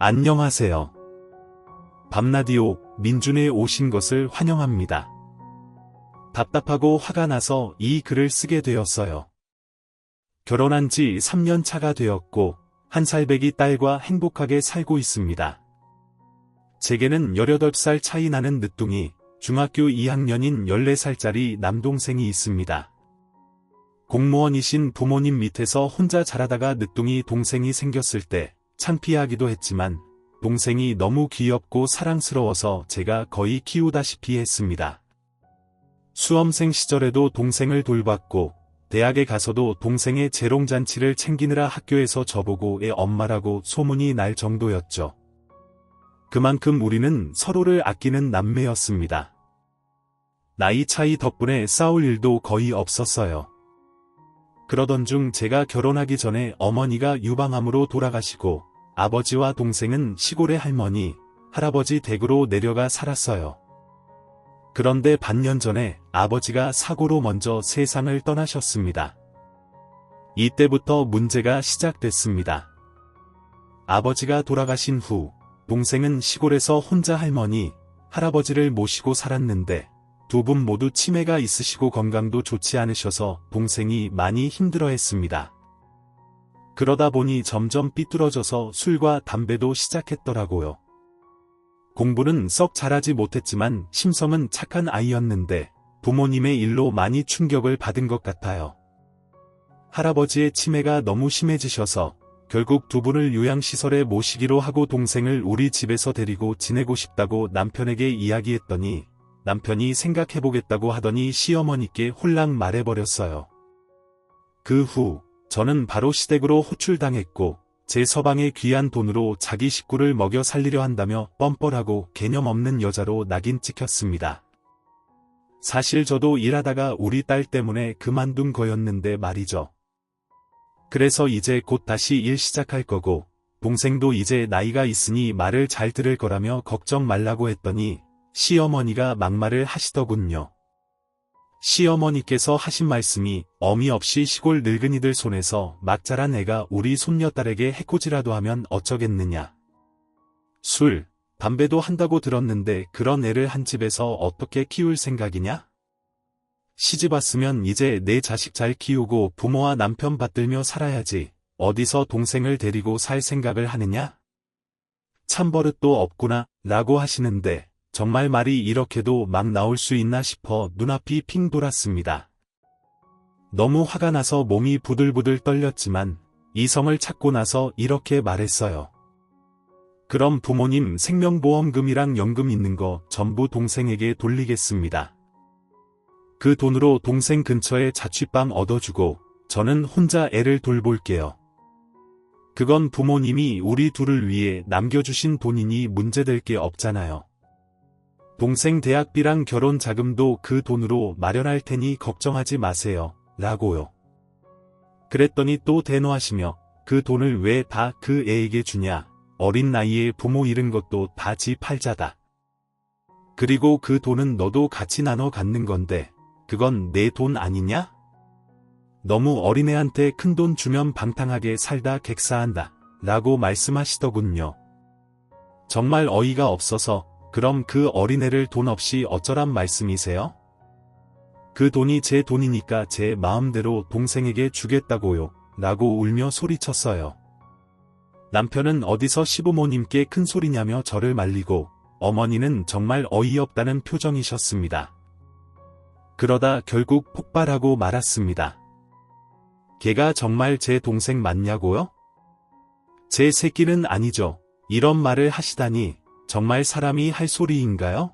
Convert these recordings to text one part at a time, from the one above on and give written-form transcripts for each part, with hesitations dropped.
안녕하세요. 밤라디오 민준에 오신 것을 환영합니다. 답답하고 화가 나서 이 글을 쓰게 되었어요. 결혼한 지 3년 차가 되었고 1살배기 딸과 행복하게 살고 있습니다. 제게는 18살 차이 나는 늦둥이 중학교 2학년인 14살짜리 남동생이 있습니다. 공무원이신 부모님 밑에서 혼자 자라다가 늦둥이 동생이 생겼을 때 창피하기도 했지만 동생이 너무 귀엽고 사랑스러워서 제가 거의 키우다시피 했습니다. 수험생 시절에도 동생을 돌봤고 대학에 가서도 동생의 재롱잔치를 챙기느라 학교에서 저보고 애 엄마라고 소문이 날 정도였죠. 그만큼 우리는 서로를 아끼는 남매였습니다. 나이 차이 덕분에 싸울 일도 거의 없었어요. 그러던 중 제가 결혼하기 전에 어머니가 유방암으로 돌아가시고 아버지와 동생은 시골의 할머니, 할아버지 댁으로 내려가 살았어요. 그런데 반년 전에 아버지가 사고로 먼저 세상을 떠나셨습니다. 이때부터 문제가 시작됐습니다. 아버지가 돌아가신 후 동생은 시골에서 혼자 할머니, 할아버지를 모시고 살았는데 두 분 모두 치매가 있으시고 건강도 좋지 않으셔서 동생이 많이 힘들어했습니다. 그러다 보니 점점 삐뚤어져서 술과 담배도 시작했더라고요. 공부는 썩 잘하지 못했지만 심성은 착한 아이였는데 부모님의 일로 많이 충격을 받은 것 같아요. 할아버지의 치매가 너무 심해지셔서 결국 두 분을 요양시설에 모시기로 하고 동생을 우리 집에서 데리고 지내고 싶다고 남편에게 이야기했더니 남편이 생각해보겠다고 하더니 시어머니께 홀랑 말해버렸어요. 그 후 저는 바로 시댁으로 호출당했고 제 서방의 귀한 돈으로 자기 식구를 먹여 살리려 한다며 뻔뻔하고 개념 없는 여자로 낙인 찍혔습니다. 사실 저도 일하다가 우리 딸 때문에 그만둔 거였는데 말이죠. 그래서 이제 곧 다시 일 시작할 거고 동생도 이제 나이가 있으니 말을 잘 들을 거라며 걱정 말라고 했더니 시어머니가 막말을 하시더군요. 시어머니께서 하신 말씀이 어미 없이 시골 늙은이들 손에서 막 자란 애가 우리 손녀딸에게 해코지라도 하면 어쩌겠느냐. 술, 담배도 한다고 들었는데 그런 애를 한 집에서 어떻게 키울 생각이냐? 시집 왔으면 이제 내 자식 잘 키우고 부모와 남편 받들며 살아야지 어디서 동생을 데리고 살 생각을 하느냐? 참버릇도 없구나 라고 하시는데 정말 말이 이렇게도 막 나올 수 있나 싶어 눈앞이 핑 돌았습니다. 너무 화가 나서 몸이 부들부들 떨렸지만 이성을 찾고 나서 이렇게 말했어요. 그럼 부모님 생명보험금이랑 연금 있는 거 전부 동생에게 돌리겠습니다. 그 돈으로 동생 근처에 자취방 얻어주고 저는 혼자 애를 돌볼게요. 그건 부모님이 우리 둘을 위해 남겨주신 돈이니 문제될 게 없잖아요. 동생 대학비랑 결혼 자금도 그 돈으로 마련할 테니 걱정하지 마세요. 라고요. 그랬더니 또 대노하시며 그 돈을 왜 다 그 애에게 주냐. 어린 나이에 부모 잃은 것도 다 지 팔자다. 그리고 그 돈은 너도 같이 나눠 갖는 건데 그건 내 돈 아니냐? 너무 어린애한테 큰 돈 주면 방탕하게 살다 객사한다. 라고 말씀하시더군요. 정말 어이가 없어서 그럼 그 어린애를 돈 없이 어쩌란 말씀이세요? 그 돈이 제 돈이니까 제 마음대로 동생에게 주겠다고요. 라고 울며 소리쳤어요. 남편은 어디서 시부모님께 큰 소리냐며 저를 말리고 어머니는 정말 어이없다는 표정이셨습니다. 그러다 결국 폭발하고 말았습니다. 걔가 정말 제 동생 맞냐고요? 제 새끼는 아니죠. 이런 말을 하시다니 정말 사람이 할 소리인가요?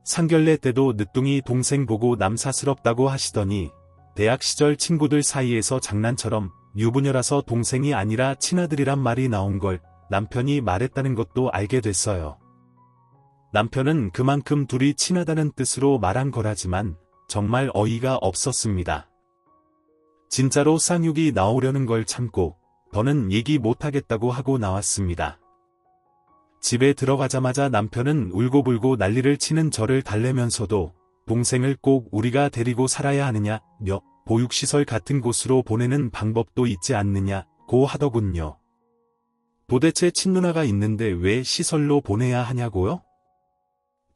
상견례 때도 늦둥이 동생 보고 남사스럽다고 하시더니 대학 시절 친구들 사이에서 장난처럼 유부녀라서 동생이 아니라 친아들이란 말이 나온 걸 남편이 말했다는 것도 알게 됐어요. 남편은 그만큼 둘이 친하다는 뜻으로 말한 거라지만 정말 어이가 없었습니다. 진짜로 쌍욕이 나오려는 걸 참고 더는 얘기 못하겠다고 하고 나왔습니다. 집에 들어가자마자 남편은 울고불고 난리를 치는 저를 달래면서도 동생을 꼭 우리가 데리고 살아야 하느냐며 보육시설 같은 곳으로 보내는 방법도 있지 않느냐고 하더군요. 도대체 친누나가 있는데 왜 시설로 보내야 하냐고요?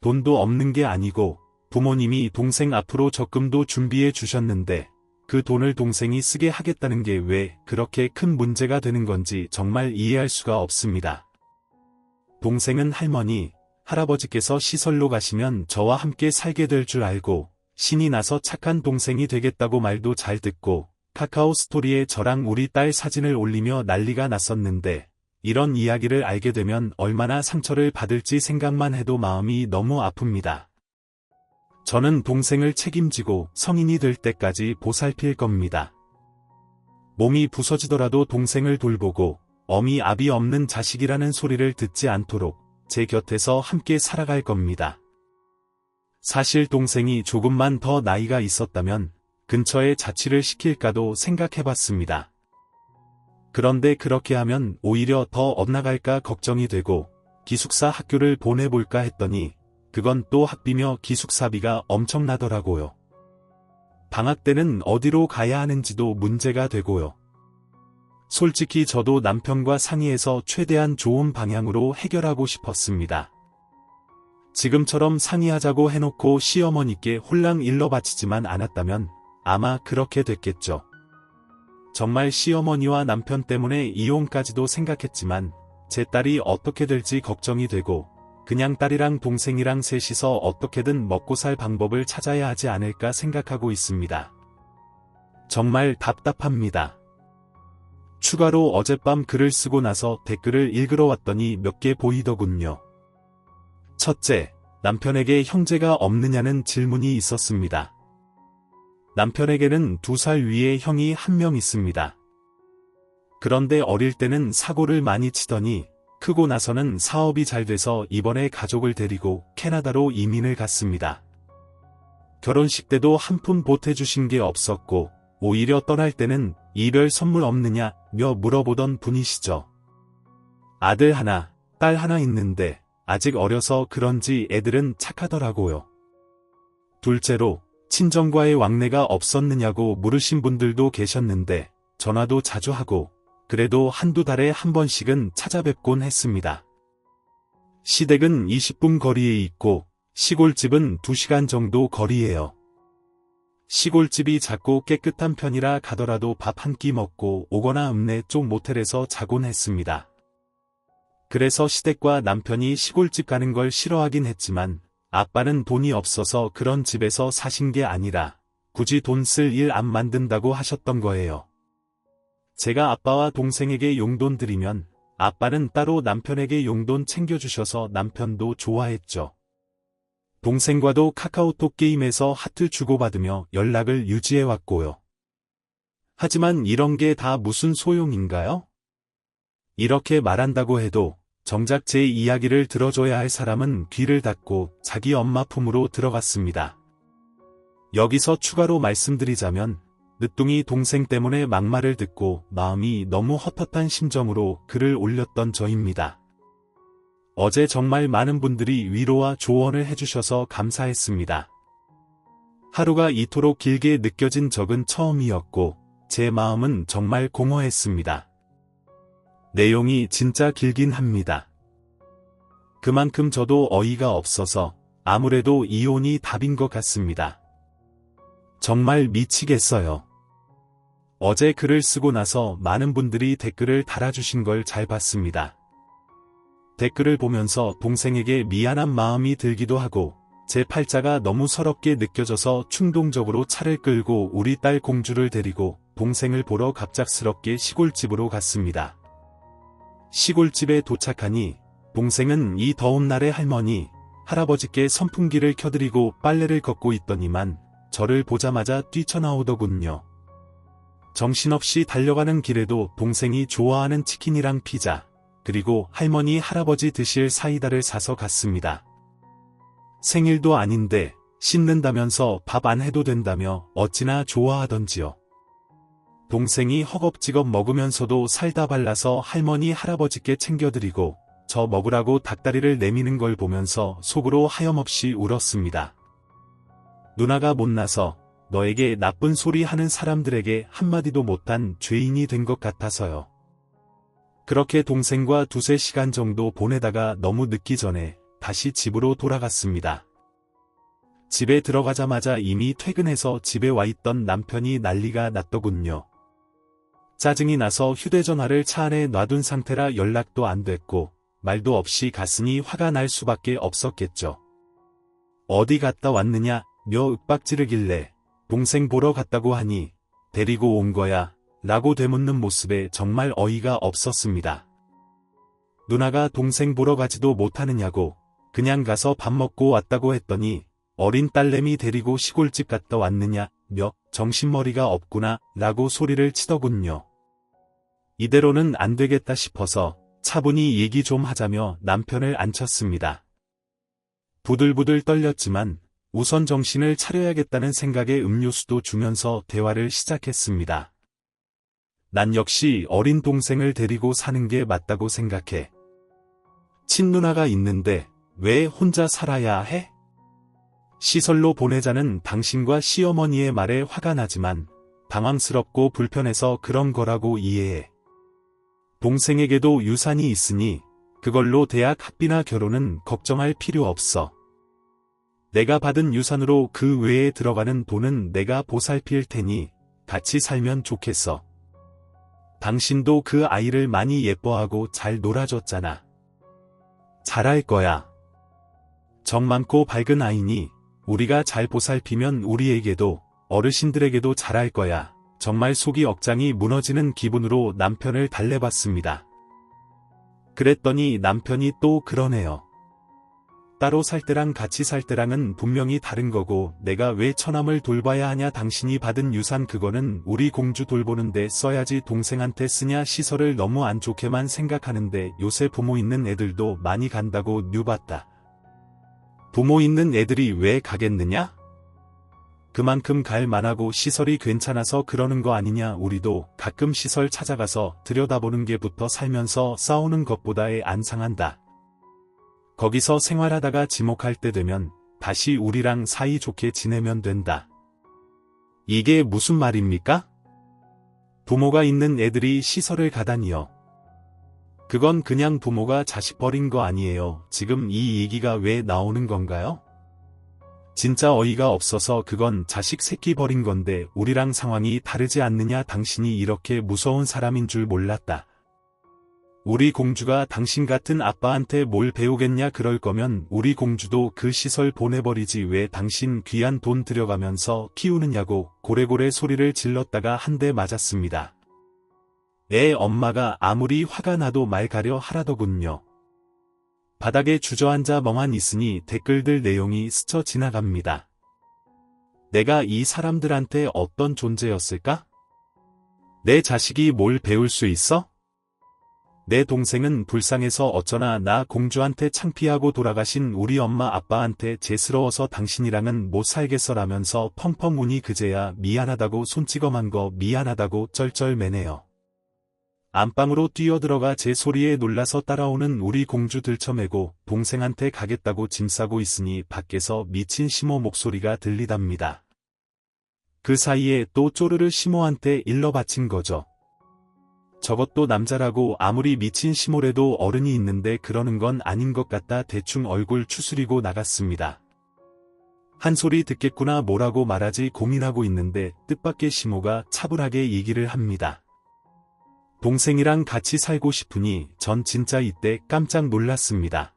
돈도 없는 게 아니고 부모님이 동생 앞으로 적금도 준비해 주셨는데 그 돈을 동생이 쓰게 하겠다는 게 왜 그렇게 큰 문제가 되는 건지 정말 이해할 수가 없습니다. 동생은 할머니, 할아버지께서 시설로 가시면 저와 함께 살게 될 줄 알고 신이 나서 착한 동생이 되겠다고 말도 잘 듣고 카카오 스토리에 저랑 우리 딸 사진을 올리며 난리가 났었는데 이런 이야기를 알게 되면 얼마나 상처를 받을지 생각만 해도 마음이 너무 아픕니다. 저는 동생을 책임지고 성인이 될 때까지 보살필 겁니다. 몸이 부서지더라도 동생을 돌보고 어미 아비 없는 자식이라는 소리를 듣지 않도록 제 곁에서 함께 살아갈 겁니다. 사실 동생이 조금만 더 나이가 있었다면 근처에 자취를 시킬까도 생각해봤습니다. 그런데 그렇게 하면 오히려 더 엇나갈까 걱정이 되고 기숙사 학교를 보내볼까 했더니 그건 또 학비며 기숙사비가 엄청나더라고요. 방학 때는 어디로 가야 하는지도 문제가 되고요. 솔직히 저도 남편과 상의해서 최대한 좋은 방향으로 해결하고 싶었습니다. 지금처럼 상의하자고 해놓고 시어머니께 홀랑 일러 바치지만 않았다면 아마 그렇게 됐겠죠. 정말 시어머니와 남편 때문에 이혼까지도 생각했지만 제 딸이 어떻게 될지 걱정이 되고 그냥 딸이랑 동생이랑 셋이서 어떻게든 먹고 살 방법을 찾아야 하지 않을까 생각하고 있습니다. 정말 답답합니다. 추가로 어젯밤 글을 쓰고 나서 댓글을 읽으러 왔더니 몇 개 보이더군요. 첫째, 남편에게 형제가 없느냐는 질문이 있었습니다. 남편에게는 2살 위에 형이 한 명 있습니다. 그런데 어릴 때는 사고를 많이 치더니 크고 나서는 사업이 잘 돼서 이번에 가족을 데리고 캐나다로 이민을 갔습니다. 결혼식 때도 한 푼 보태주신 게 없었고 오히려 떠날 때는 이별 선물 없느냐며 물어보던 분이시죠. 아들 하나, 딸 하나 있는데 아직 어려서 그런지 애들은 착하더라고요. 둘째로 친정과의 왕래가 없었느냐고 물으신 분들도 계셨는데 전화도 자주 하고 그래도 한두 달에 한 번씩은 찾아뵙곤 했습니다. 시댁은 20분 거리에 있고 시골집은 2시간 정도 거리예요. 시골집이 작고 깨끗한 편이라 가더라도 밥 한 끼 먹고 오거나 읍내 쪽 모텔에서 자곤 했습니다. 그래서 시댁과 남편이 시골집 가는 걸 싫어하긴 했지만 아빠는 돈이 없어서 그런 집에서 사신 게 아니라 굳이 돈 쓸 일 안 만든다고 하셨던 거예요. 제가 아빠와 동생에게 용돈 드리면 아빠는 따로 남편에게 용돈 챙겨주셔서 남편도 좋아했죠. 동생과도 카카오톡 게임에서 하트 주고받으며 연락을 유지해왔고요. 하지만 이런 게 다 무슨 소용인가요? 이렇게 말한다고 해도 정작 제 이야기를 들어줘야 할 사람은 귀를 닫고 자기 엄마 품으로 들어갔습니다. 여기서 추가로 말씀드리자면 늦둥이 동생 때문에 막말을 듣고 마음이 너무 헛헛한 심정으로 글을 올렸던 저입니다. 어제 정말 많은 분들이 위로와 조언을 해주셔서 감사했습니다. 하루가 이토록 길게 느껴진 적은 처음이었고 제 마음은 정말 공허했습니다. 내용이 진짜 길긴 합니다. 그만큼 저도 어이가 없어서 아무래도 이혼이 답인 것 같습니다. 정말 미치겠어요. 어제 글을 쓰고 나서 많은 분들이 댓글을 달아주신 걸 잘 봤습니다. 댓글을 보면서 동생에게 미안한 마음이 들기도 하고 제 팔자가 너무 서럽게 느껴져서 충동적으로 차를 끌고 우리 딸 공주를 데리고 동생을 보러 갑작스럽게 시골집으로 갔습니다. 시골집에 도착하니 동생은 이 더운 날에 할머니, 할아버지께 선풍기를 켜드리고 빨래를 걷고 있더니만 저를 보자마자 뛰쳐나오더군요. 정신없이 달려가는 길에도 동생이 좋아하는 치킨이랑 피자, 그리고 할머니 할아버지 드실 사이다를 사서 갔습니다. 생일도 아닌데 씻는다면서 밥 안 해도 된다며 어찌나 좋아하던지요. 동생이 허겁지겁 먹으면서도 살다 발라서 할머니 할아버지께 챙겨드리고 저 먹으라고 닭다리를 내미는 걸 보면서 속으로 하염없이 울었습니다. 누나가 못나서 너에게 나쁜 소리 하는 사람들에게 한마디도 못한 죄인이 된 것 같아서요. 그렇게 동생과 두세 시간 정도 보내다가 너무 늦기 전에 다시 집으로 돌아갔습니다. 집에 들어가자마자 이미 퇴근해서 집에 와 있던 남편이 난리가 났더군요. 짜증이 나서 휴대전화를 차 안에 놔둔 상태라 연락도 안 됐고 말도 없이 갔으니 화가 날 수밖에 없었겠죠. 어디 갔다 왔느냐 며 윽박지르길래 동생 보러 갔다고 하니 데리고 온 거야 라고 되묻는 모습에 정말 어이가 없었습니다. 누나가 동생 보러 가지도 못하느냐고 그냥 가서 밥 먹고 왔다고 했더니 어린 딸내미 데리고 시골집 갔다 왔느냐 며 정신머리가 없구나 라고 소리를 치더군요. 이대로는 안 되겠다 싶어서 차분히 얘기 좀 하자며 남편을 앉혔습니다. 부들부들 떨렸지만 우선 정신을 차려야겠다는 생각에 음료수도 주면서 대화를 시작했습니다. 난 역시 어린 동생을 데리고 사는 게 맞다고 생각해. 친누나가 있는데 왜 혼자 살아야 해? 시설로 보내자는 당신과 시어머니의 말에 화가 나지만 당황스럽고 불편해서 그런 거라고 이해해. 동생에게도 유산이 있으니 그걸로 대학 학비나 결혼은 걱정할 필요 없어. 내가 받은 유산으로 그 외에 들어가는 돈은 내가 보살필 테니 같이 살면 좋겠어. 당신도 그 아이를 많이 예뻐하고 잘 놀아줬잖아. 잘할 거야. 정 많고 밝은 아이니 우리가 잘 보살피면 우리에게도 어르신들에게도 잘할 거야. 정말 속이 억장이 무너지는 기분으로 남편을 달래봤습니다. 그랬더니 남편이 또 그러네요. 따로 살 때랑 같이 살 때랑은 분명히 다른 거고 내가 왜 처남을 돌봐야 하냐 당신이 받은 유산 그거는 우리 공주 돌보는데 써야지 동생한테 쓰냐 시설을 너무 안 좋게만 생각하는데 요새 부모 있는 애들도 많이 간다고 뉴봤다. 부모 있는 애들이 왜 가겠느냐? 그만큼 갈 만하고 시설이 괜찮아서 그러는 거 아니냐 우리도 가끔 시설 찾아가서 들여다보는 게부터 살면서 싸우는 것보다에 안 상한다. 거기서 생활하다가 지목할 때 되면 다시 우리랑 사이좋게 지내면 된다. 이게 무슨 말입니까? 부모가 있는 애들이 시설을 가다니요. 그건 그냥 부모가 자식 버린 거 아니에요. 지금 이 얘기가 왜 나오는 건가요? 진짜 어이가 없어서 그건 자식 새끼 버린 건데 우리랑 상황이 다르지 않느냐 당신이 이렇게 무서운 사람인 줄 몰랐다. 우리 공주가 당신 같은 아빠한테 뭘 배우겠냐 그럴 거면 우리 공주도 그 시설 보내버리지 왜 당신 귀한 돈 들여가면서 키우느냐고 고래고래 소리를 질렀다가 한 대 맞았습니다. 애 엄마가 아무리 화가 나도 말 가려 하라더군요. 바닥에 주저앉아 멍한 있으니 댓글들 내용이 스쳐 지나갑니다. 내가 이 사람들한테 어떤 존재였을까? 내 자식이 뭘 배울 수 있어? 내 동생은 불쌍해서 어쩌나 나 공주한테 창피하고 돌아가신 우리 엄마 아빠한테 죄스러워서 당신이랑은 못 살겠어라면서 펑펑 우니 그제야 미안하다고 손찌검한 거 미안하다고 쩔쩔매네요. 안방으로 뛰어들어가 제 소리에 놀라서 따라오는 우리 공주 들쳐매고 동생한테 가겠다고 짐 싸고 있으니 밖에서 미친 시모 목소리가 들리답니다. 그 사이에 또 쪼르르 시모한테 일러 바친 거죠. 저것도 남자라고 아무리 미친 시모래도 어른이 있는데 그러는 건 아닌 것 같다 대충 얼굴 추스리고 나갔습니다. 한 소리 듣겠구나 뭐라고 말하지 고민하고 있는데 뜻밖의 시모가 차분하게 얘기를 합니다. 동생이랑 같이 살고 싶으니 전 진짜 이때 깜짝 놀랐습니다.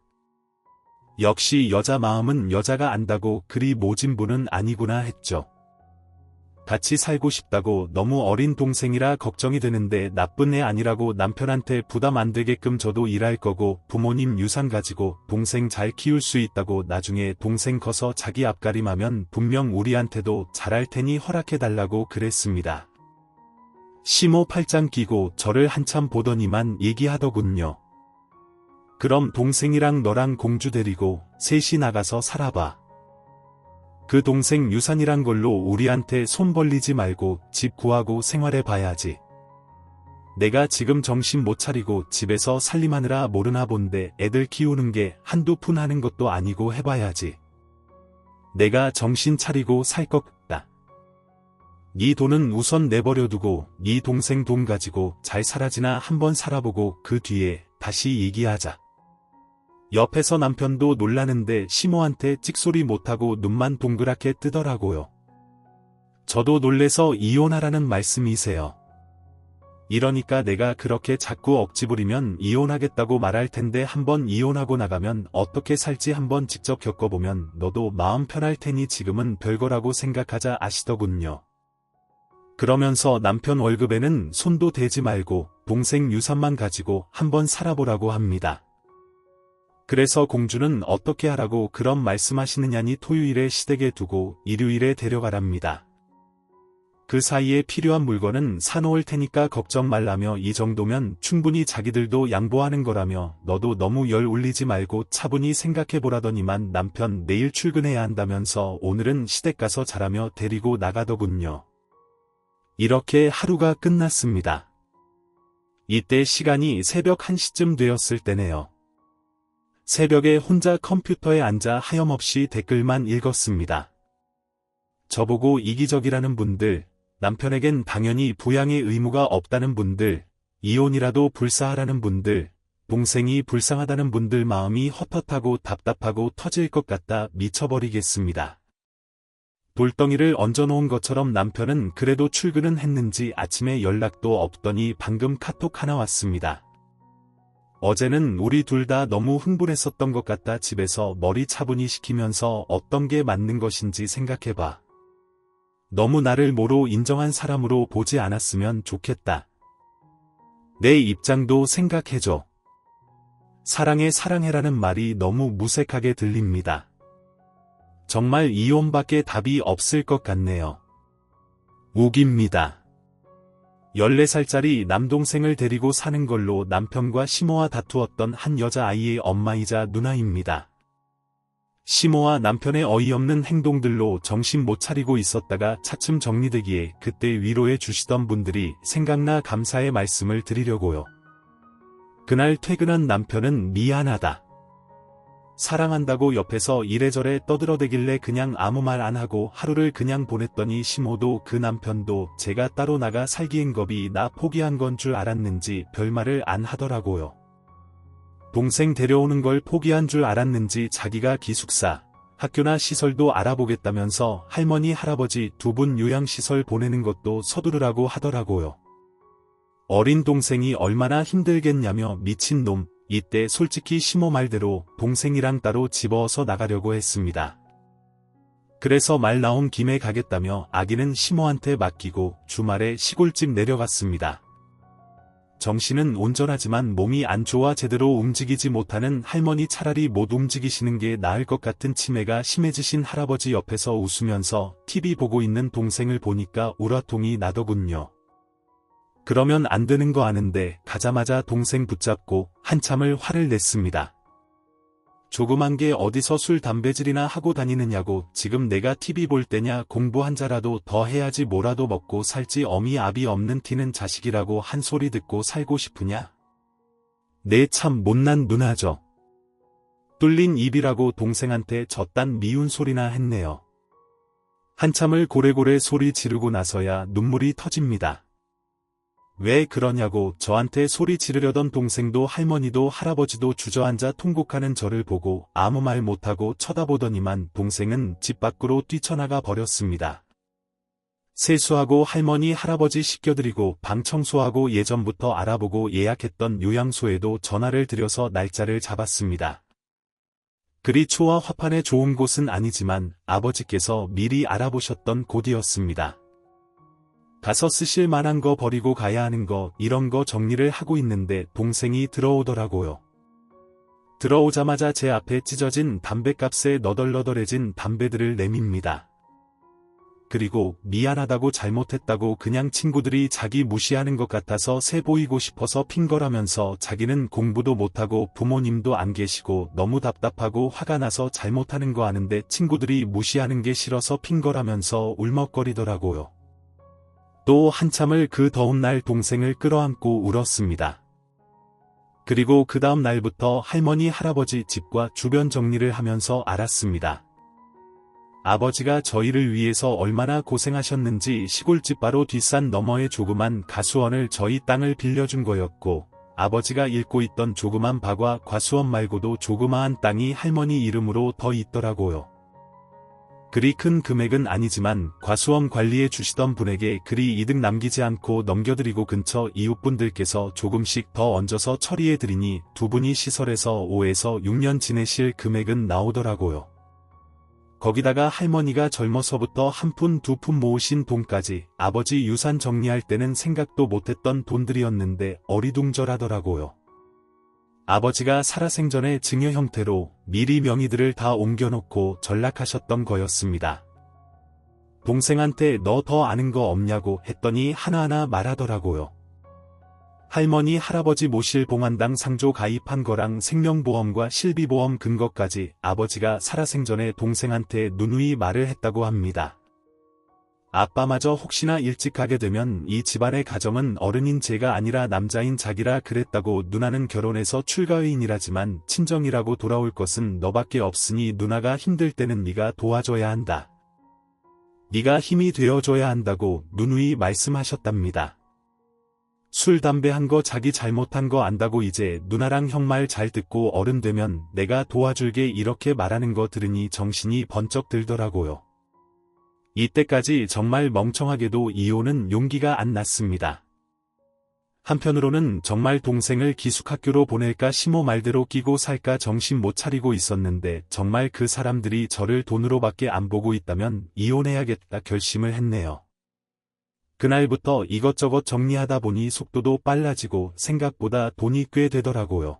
역시 여자 마음은 여자가 안다고 그리 모진 분은 아니구나 했죠. 같이 살고 싶다고 너무 어린 동생이라 걱정이 되는데 나쁜 애 아니라고 남편한테 부담 안 되게끔 저도 일할 거고 부모님 유산 가지고 동생 잘 키울 수 있다고 나중에 동생 커서 자기 앞가림하면 분명 우리한테도 잘할 테니 허락해달라고 그랬습니다. 시모 팔짱 끼고 저를 한참 보더니만 얘기하더군요. 그럼 동생이랑 너랑 공주 데리고 셋이 나가서 살아봐. 그 동생 유산이란 걸로 우리한테 손 벌리지 말고 집 구하고 생활해봐야지. 내가 지금 정신 못 차리고 집에서 살림하느라 모르나 본데 애들 키우는 게 한두 푼 하는 것도 아니고 해봐야지. 내가 정신 차리고 살 것 같다. 네 돈은 우선 내버려두고 네 동생 돈 가지고 잘 살아지나 한번 살아보고 그 뒤에 다시 얘기하자. 옆에서 남편도 놀라는데 시모한테 찍소리 못하고 눈만 동그랗게 뜨더라고요. 저도 놀래서 이혼하라는 말씀이세요. 이러니까 내가 그렇게 자꾸 억지 부리면 이혼하겠다고 말할 텐데 한번 이혼하고 나가면 어떻게 살지 한번 직접 겪어보면 너도 마음 편할 테니 지금은 별거라고 생각하자 아시더군요. 그러면서 남편 월급에는 손도 대지 말고 동생 유산만 가지고 한번 살아보라고 합니다. 그래서 공주는 어떻게 하라고 그런 말씀하시느냐니 토요일에 시댁에 두고 일요일에 데려가랍니다. 그 사이에 필요한 물건은 사놓을 테니까 걱정 말라며 이 정도면 충분히 자기들도 양보하는 거라며 너도 너무 열 올리지 말고 차분히 생각해보라더니만 남편 내일 출근해야 한다면서 오늘은 시댁 가서 자라며 데리고 나가더군요. 이렇게 하루가 끝났습니다. 이때 시간이 새벽 1시쯤 되었을 때네요. 새벽에 혼자 컴퓨터에 앉아 하염없이 댓글만 읽었습니다. 저보고 이기적이라는 분들, 남편에겐 당연히 부양의 의무가 없다는 분들, 이혼이라도 불사하라는 분들, 동생이 불쌍하다는 분들 마음이 헛헛하고 답답하고 터질 것 같다 미쳐버리겠습니다. 돌덩이를 얹어놓은 것처럼 남편은 그래도 출근은 했는지 아침에 연락도 없더니 방금 카톡 하나 왔습니다. 어제는 우리 둘 다 너무 흥분했었던 것 같다. 집에서 머리 차분히 식히면서 어떤 게 맞는 것인지 생각해봐. 너무 나를 모로 인정한 사람으로 보지 않았으면 좋겠다. 내 입장도 생각해줘. 사랑해 사랑해라는 말이 너무 무색하게 들립니다. 정말 이혼밖에 답이 없을 것 같네요. 우깁니다. 14살짜리 남동생을 데리고 사는 걸로 남편과 시모와 다투었던 한 여자아이의 엄마이자 누나입니다. 시모와 남편의 어이없는 행동들로 정신 못 차리고 있었다가 차츰 정리되기에 그때 위로해 주시던 분들이 생각나 감사의 말씀을 드리려고요. 그날 퇴근한 남편은 미안하다. 사랑한다고 옆에서 이래저래 떠들어대길래 그냥 아무 말 안 하고 하루를 그냥 보냈더니 시모도 그 남편도 제가 따로 나가 살기엔 겁이 나 포기한 건 줄 알았는지 별말을 안 하더라고요. 동생 데려오는 걸 포기한 줄 알았는지 자기가 기숙사, 학교나 시설도 알아보겠다면서 할머니 할아버지 두 분 요양시설 보내는 것도 서두르라고 하더라고요. 어린 동생이 얼마나 힘들겠냐며 미친놈. 이때 솔직히 시모 말대로 동생이랑 따로 집어서 나가려고 했습니다. 그래서 말 나온 김에 가겠다며 아기는 시모한테 맡기고 주말에 시골집 내려갔습니다. 정신은 온전하지만 몸이 안 좋아 제대로 움직이지 못하는 할머니 차라리 못 움직이시는 게 나을 것 같은 치매가 심해지신 할아버지 옆에서 웃으면서 TV 보고 있는 동생을 보니까 우라통이 나더군요. 그러면 안 되는 거 아는데 가자마자 동생 붙잡고 한참을 화를 냈습니다. 조그만 게 어디서 술 담배질이나 하고 다니느냐고 지금 내가 TV 볼 때냐 공부 한 자라도 더 해야지 뭐라도 먹고 살지 어미 아비 없는 티는 자식이라고 한 소리 듣고 살고 싶으냐? 내 참 못난 누나죠. 뚫린 입이라고 동생한테 저딴 미운 소리나 했네요. 한참을 고래고래 소리 지르고 나서야 눈물이 터집니다. 왜 그러냐고 저한테 소리 지르려던 동생도 할머니도 할아버지도 주저앉아 통곡하는 저를 보고 아무 말 못하고 쳐다보더니만 동생은 집 밖으로 뛰쳐나가 버렸습니다. 세수하고 할머니 할아버지 씻겨드리고 방 청소하고 예전부터 알아보고 예약했던 요양소에도 전화를 드려서 날짜를 잡았습니다. 그리 초와 화판에 좋은 곳은 아니지만 아버지께서 미리 알아보셨던 곳이었습니다. 가서 쓰실 만한 거 버리고 가야 하는 거 이런 거 정리를 하고 있는데 동생이 들어오더라고요. 들어오자마자 제 앞에 찢어진 담뱃값에 너덜너덜해진 담배들을 내밉니다. 그리고 미안하다고 잘못했다고 그냥 친구들이 자기 무시하는 것 같아서 새 보이고 싶어서 핀 거라면서 자기는 공부도 못하고 부모님도 안 계시고 너무 답답하고 화가 나서 잘못하는 거 아는데 친구들이 무시하는 게 싫어서 핀 거라면서 울먹거리더라고요. 또 한참을 그 더운 날 동생을 끌어안고 울었습니다. 그리고 그 다음 날부터 할머니 할아버지 집과 주변 정리를 하면서 알았습니다. 아버지가 저희를 위해서 얼마나 고생하셨는지 시골집 바로 뒷산 너머의 조그만 가수원을 저희 땅을 빌려준 거였고, 아버지가 읽고 있던 조그만 밭과 과수원 말고도 조그마한 땅이 할머니 이름으로 더 있더라고요. 그리 큰 금액은 아니지만 과수원 관리해 주시던 분에게 그리 이득 남기지 않고 넘겨드리고 근처 이웃분들께서 조금씩 더 얹어서 처리해 드리니 두 분이 시설에서 5에서 6년 지내실 금액은 나오더라고요. 거기다가 할머니가 젊어서부터 한 푼 두 푼 모으신 돈까지 아버지 유산 정리할 때는 생각도 못했던 돈들이었는데 어리둥절하더라고요. 아버지가 살아생전에 증여 형태로 미리 명의들을 다 옮겨놓고 전락하셨던 거였습니다. 동생한테 너 더 아는 거 없냐고 했더니 하나하나 말하더라고요. 할머니 할아버지 모실 봉안당 상조 가입한 거랑 생명보험과 실비보험 근거까지 아버지가 살아생전에 동생한테 누누이 말을 했다고 합니다. 아빠마저 혹시나 일찍 가게 되면 이 집안의 가정은 어른인 제가 아니라 남자인 자기라 그랬다고 누나는 결혼해서 출가회인이라지만 친정이라고 돌아올 것은 너밖에 없으니 누나가 힘들 때는 네가 도와줘야 한다. 네가 힘이 되어줘야 한다고 누누이 말씀하셨답니다. 술 담배 한 거 자기 잘못한 거 안다고 이제 누나랑 형 말 잘 듣고 어른 되면 내가 도와줄게 이렇게 말하는 거 들으니 정신이 번쩍 들더라고요. 이때까지 정말 멍청하게도 이혼은 용기가 안 났습니다. 한편으로는 정말 동생을 기숙학교로 보낼까 시모 말대로 끼고 살까 정신 못 차리고 있었는데 정말 그 사람들이 저를 돈으로밖에 안 보고 있다면 이혼해야겠다 결심을 했네요. 그날부터 이것저것 정리하다 보니 속도도 빨라지고 생각보다 돈이 꽤 되더라고요.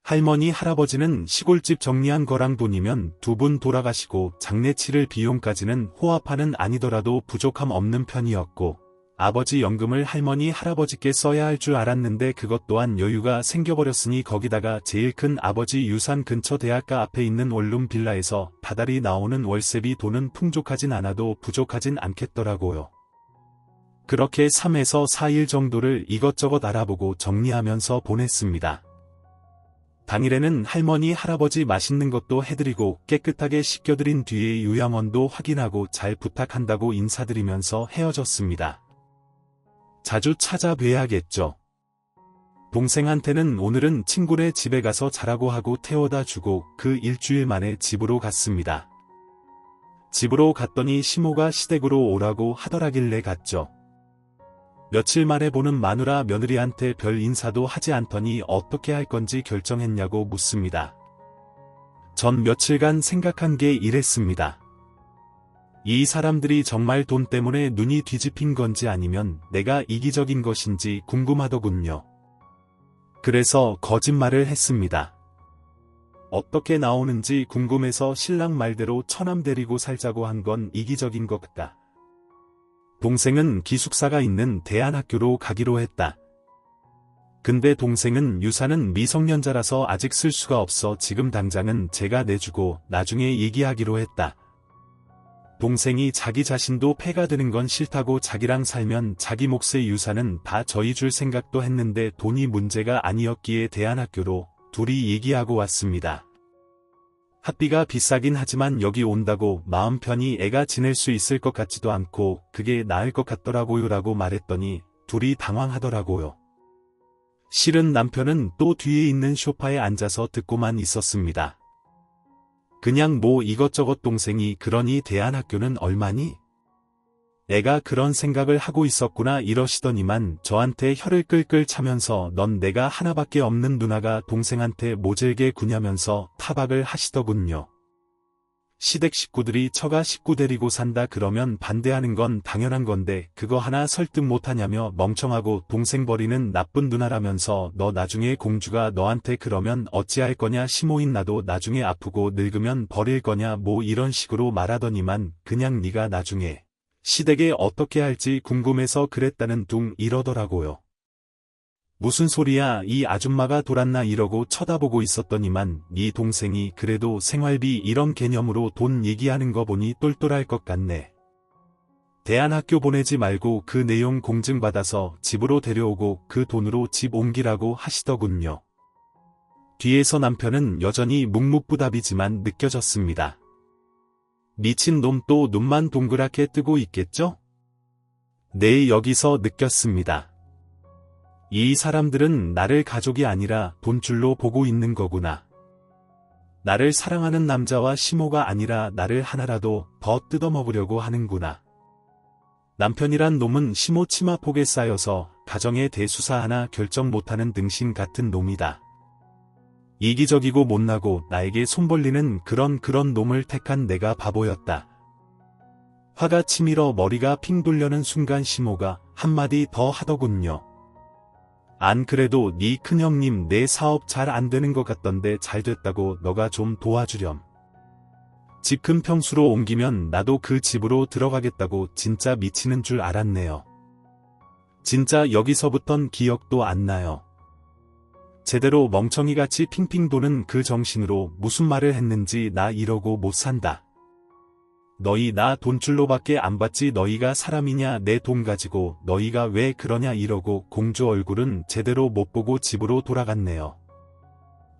할머니 할아버지는 시골집 정리한 거랑 돈이면 두 분 돌아가시고 장례 치를 비용까지는 호화파는 아니더라도 부족함 없는 편이었고, 아버지 연금을 할머니 할아버지께 써야 할 줄 알았는데 그것 또한 여유가 생겨버렸으니 거기다가 제일 큰 아버지 유산 근처 대학가 앞에 있는 원룸 빌라에서 다달이 나오는 월세비 돈은 풍족하진 않아도 부족하진 않겠더라고요. 그렇게 3에서 4일 정도를 이것저것 알아보고 정리하면서 보냈습니다. 당일에는 할머니 할아버지 맛있는 것도 해드리고 깨끗하게 씻겨드린 뒤에 요양원도 확인하고 잘 부탁한다고 인사드리면서 헤어졌습니다. 자주 찾아뵈야겠죠. 동생한테는 오늘은 친구네 집에 가서 자라고 하고 태워다 주고 그 일주일 만에 집으로 갔습니다. 집으로 갔더니 시모가 시댁으로 오라고 하더라길래 갔죠. 며칠 만에 보는 마누라 며느리한테 별 인사도 하지 않더니 어떻게 할 건지 결정했냐고 묻습니다. 전 며칠간 생각한 게 이랬습니다. 이 사람들이 정말 돈 때문에 눈이 뒤집힌 건지 아니면 내가 이기적인 것인지 궁금하더군요. 그래서 거짓말을 했습니다. 어떻게 나오는지 궁금해서 신랑 말대로 처남 데리고 살자고 한 건 이기적인 것 같다. 동생은 기숙사가 있는 대안학교로 가기로 했다. 근데 동생은 유산은 미성년자라서 아직 쓸 수가 없어 지금 당장은 제가 내주고 나중에 얘기하기로 했다. 동생이 자기 자신도 폐가 되는 건 싫다고 자기랑 살면 자기 몫의 유산은 다 저희 줄 생각도 했는데 돈이 문제가 아니었기에 대안학교로 둘이 얘기하고 왔습니다. 학비가 비싸긴 하지만 여기 온다고 마음 편히 애가 지낼 수 있을 것 같지도 않고 그게 나을 것 같더라고요 라고 말했더니 둘이 당황하더라고요. 실은 남편은 또 뒤에 있는 소파에 앉아서 듣고만 있었습니다. 그냥 뭐 이것저것 동생이 그러니 대안학교는 얼마니? 애가 그런 생각을 하고 있었구나 이러시더니만 저한테 혀를 끌끌 차면서 넌 내가 하나밖에 없는 누나가 동생한테 모질게 구냐면서 타박을 하시더군요. 시댁 식구들이 처가 식구 데리고 산다 그러면 반대하는 건 당연한 건데 그거 하나 설득 못하냐며 멍청하고 동생 버리는 나쁜 누나라면서 너 나중에 공주가 너한테 그러면 어찌할 거냐 시모인 나도 나중에 아프고 늙으면 버릴 거냐 뭐 이런 식으로 말하더니만 그냥 네가 나중에 시댁에 어떻게 할지 궁금해서 그랬다는 둥 이러더라고요. 무슨 소리야 이 아줌마가 돌았나 이러고 쳐다보고 있었더니만 네 동생이 그래도 생활비 이런 개념으로 돈 얘기하는 거 보니 똘똘할 것 같네. 대안학교 보내지 말고 그 내용 공증받아서 집으로 데려오고 그 돈으로 집 옮기라고 하시더군요. 뒤에서 남편은 여전히 묵묵부답이지만 느껴졌습니다. 미친 놈 또 눈만 동그랗게 뜨고 있겠죠? 네, 여기서 느꼈습니다. 이 사람들은 나를 가족이 아니라 돈줄로 보고 있는 거구나. 나를 사랑하는 남자와 시모가 아니라 나를 하나라도 더 뜯어먹으려고 하는구나. 남편이란 놈은 시모 치마폭에 쌓여서 가정의 대수사 하나 결정 못하는 등신 같은 놈이다. 이기적이고 못나고 나에게 손 벌리는 그런 놈을 택한 내가 바보였다. 화가 치밀어 머리가 핑 돌려는 순간 시모가 한마디 더 하더군요. 안 그래도 네 큰형님 내 사업 잘 안 되는 것 같던데 잘 됐다고 너가 좀 도와주렴. 집 큰 평수로 옮기면 나도 그 집으로 들어가겠다고. 진짜 미치는 줄 알았네요. 진짜 여기서부턴 기억도 안 나요. 제대로 멍청이같이 핑핑 도는 그 정신으로 무슨 말을 했는지 나 이러고 못 산다. 너희 나 돈줄로밖에 안 받지 너희가 사람이냐 내 돈 가지고 너희가 왜 그러냐 이러고 공주 얼굴은 제대로 못 보고 집으로 돌아갔네요.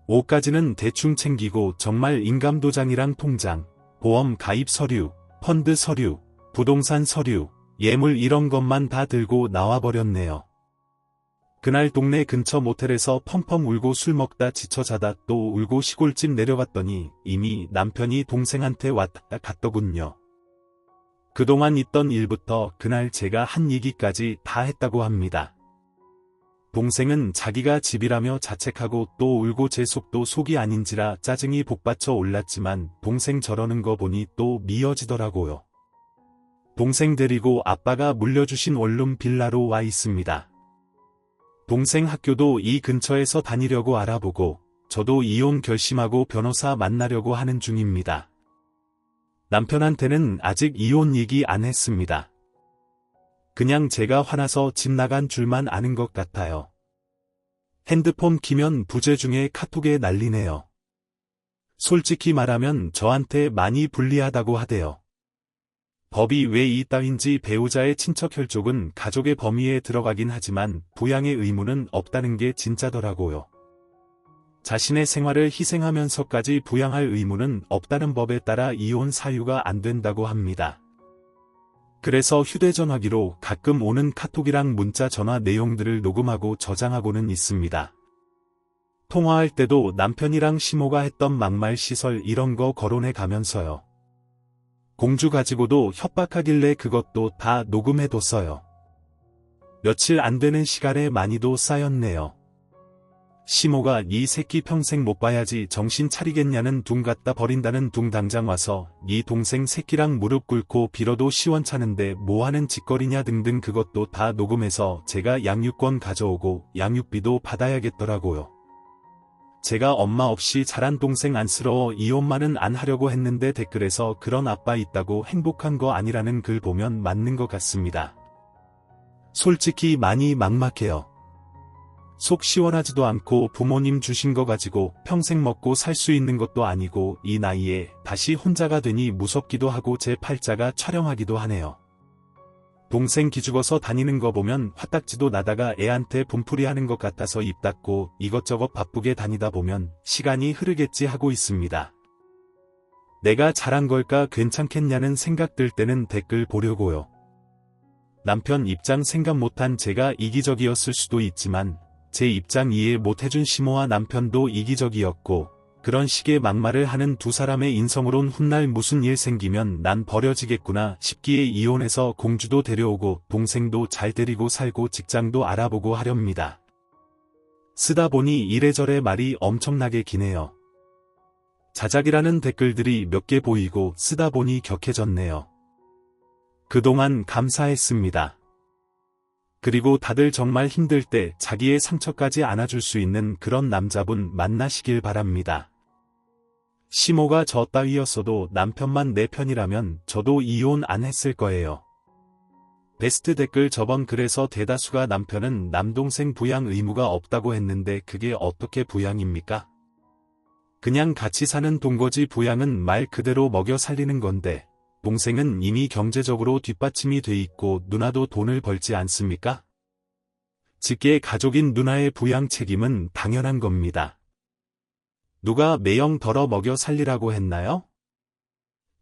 옷까지는 대충 챙기고 정말 인감도장이랑 통장, 보험 가입 서류, 펀드 서류, 부동산 서류, 예물 이런 것만 다 들고 나와버렸네요. 그날 동네 근처 모텔에서 펑펑 울고 술 먹다 지쳐 자다 또 울고 시골집 내려갔더니 이미 남편이 동생한테 왔다 갔더군요. 그동안 있던 일부터 그날 제가 한 얘기까지 다 했다고 합니다. 동생은 자기가 집이라며 자책하고 또 울고 제 속도 속이 아닌지라 짜증이 복받쳐 올랐지만 동생 저러는 거 보니 또 미어지더라고요. 동생 데리고 아빠가 물려주신 원룸 빌라로 와 있습니다. 동생 학교도 이 근처에서 다니려고 알아보고 저도 이혼 결심하고 변호사 만나려고 하는 중입니다. 남편한테는 아직 이혼 얘기 안 했습니다. 그냥 제가 화나서 집 나간 줄만 아는 것 같아요. 핸드폰 키면 부재 중에 카톡에 난리네요. 솔직히 말하면 저한테 많이 불리하다고 하대요. 법이 왜 이따윈지 배우자의 친척 혈족은 가족의 범위에 들어가긴 하지만 부양의 의무는 없다는 게 진짜더라고요. 자신의 생활을 희생하면서까지 부양할 의무는 없다는 법에 따라 이혼 사유가 안 된다고 합니다. 그래서 휴대전화기로 가끔 오는 카톡이랑 문자 전화 내용들을 녹음하고 저장하고는 있습니다. 통화할 때도 남편이랑 시모가 했던 막말 시설 이런 거 거론해 가면서요. 공주 가지고도 협박하길래 그것도 다 녹음해뒀어요. 며칠 안 되는 시간에 많이도 쌓였네요. 시모가 네 새끼 평생 못 봐야지 정신 차리겠냐는 둥 갖다 버린다는 둥 당장 와서 네 동생 새끼랑 무릎 꿇고 빌어도 시원찮은데 뭐하는 짓거리냐 등등 그것도 다 녹음해서 제가 양육권 가져오고 양육비도 받아야겠더라고요. 제가 엄마 없이 자란 동생 안쓰러워 이혼만은 안 하려고 했는데 댓글에서 그런 아빠 있다고 행복한 거 아니라는 글 보면 맞는 것 같습니다. 솔직히 많이 막막해요. 속 시원하지도 않고 부모님 주신 거 가지고 평생 먹고 살 수 있는 것도 아니고 이 나이에 다시 혼자가 되니 무섭기도 하고 제 팔자가 촬영하기도 하네요. 동생 기죽어서 다니는 거 보면 화딱지도 나다가 애한테 분풀이 하는 것 같아서 입 닫고 이것저것 바쁘게 다니다 보면 시간이 흐르겠지 하고 있습니다. 내가 잘한 걸까 괜찮겠냐는 생각 들 때는 댓글 보려고요. 남편 입장 생각 못한 제가 이기적이었을 수도 있지만 제 입장 이해 못해준 시모와 남편도 이기적이었고 그런 식의 막말을 하는 두 사람의 인성으론 훗날 무슨 일 생기면 난 버려지겠구나 싶기에 이혼해서 공주도 데려오고 동생도 잘 데리고 살고 직장도 알아보고 하렵니다. 쓰다 보니 이래저래 말이 엄청나게 기네요. 자작이라는 댓글들이 몇 개 보이고 쓰다 보니 격해졌네요. 그동안 감사했습니다. 그리고 다들 정말 힘들 때 자기의 상처까지 안아줄 수 있는 그런 남자분 만나시길 바랍니다. 시모가 저 따위였어도 남편만 내 편이라면 저도 이혼 안 했을 거예요. 베스트 댓글 저번 글에서 대다수가 남편은 남동생 부양 의무가 없다고 했는데 그게 어떻게 부양입니까? 그냥 같이 사는 동거지 부양은 말 그대로 먹여 살리는 건데 동생은 이미 경제적으로 뒷받침이 돼 있고 누나도 돈을 벌지 않습니까? 직계 가족인 누나의 부양 책임은 당연한 겁니다. 누가 매형 덜어 먹여 살리라고 했나요?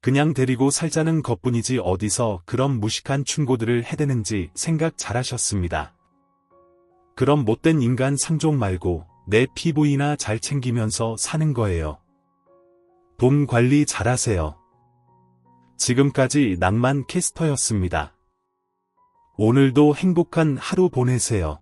그냥 데리고 살자는 것뿐이지 어디서 그런 무식한 충고들을 해대는지 생각 잘하셨습니다. 그럼 못된 인간 상종 말고 내 피부이나 잘 챙기면서 사는 거예요. 돈 관리 잘하세요. 지금까지 낭만 캐스터였습니다. 오늘도 행복한 하루 보내세요.